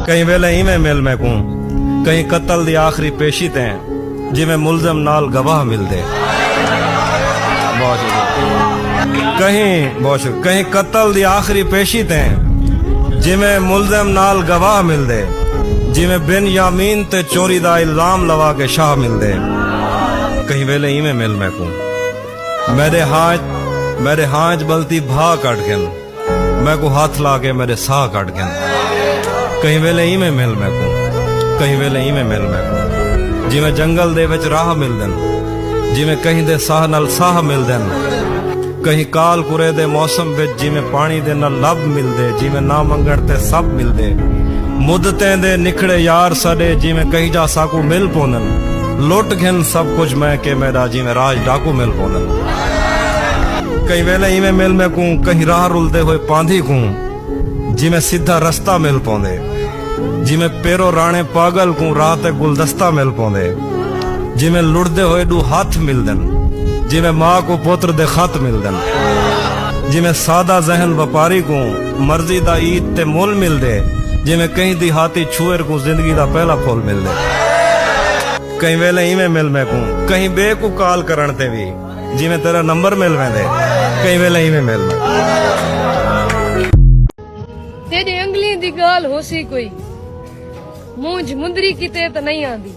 कई वेले इवें मिल मैं कूं कहीं कत्ल दी आखिरी पेशी ते जिवें मुलजम नाल गवाह मिलदे कहीं कत्ल दी आखिरी पेशी ते जिवें मुलजम नाल गवाह मिलदे जिवें बिन यामीन ते चोरी दा इल्जाम लवा के शाह मिलदे कहीं वेले इवें मिल मैं कूं मेरे हाथ बलती भा कट गन मैं को हाथ ला के मेरे साह कट गन कहीं वेले इवें मिल मैं कूं कहीं वेले इवें मिल मैं कूं जिवें जंगल दे विच राह मिलदन जिवें कहीं दे साह नाल साह मिलदन कहीं काल कुरे दे मौसम विच जिवें पानी दे नाल लब मिलदे जिवें ना मंगण ते सब मिलदे मुद्दतें दे निखड़े यार साडे जिवें कहीं जा साकू मिल पोंदन लुट घिन सब कुछ मैं के मेरा जिवें राज डाकू मिल पोंदन कहीं वेले इवें मिल मैं कूं कहीं राह रुलदे होए पांधी कूं जिवें सीधा रस्ता मिल पौंदे जिवें पेरो राणे पागल कूं राह ते गुलदस्ता मिल पौंदे जिवें लुड़दे होए दू हाथ मिलदन जिवें मां को पुत्र दे खत मिलदन जिवें सादा जहन व्यापारी को मर्जी दा ईद ते मुल मिलदे जिवें कहीं दिहाती छुएर को जिंदगी दा पहला फुल मिलदे कहीं वेले इवें मिल मैं कूं कहीं बे को कॉल करन ते भी जिवें तेरा नंबर मिल वेंदे कहीं वेले इवें मिल मैं तेरी अंगली दी गाल होसी कोई मूंझ मुंदरी किते तो नहीं आंदी।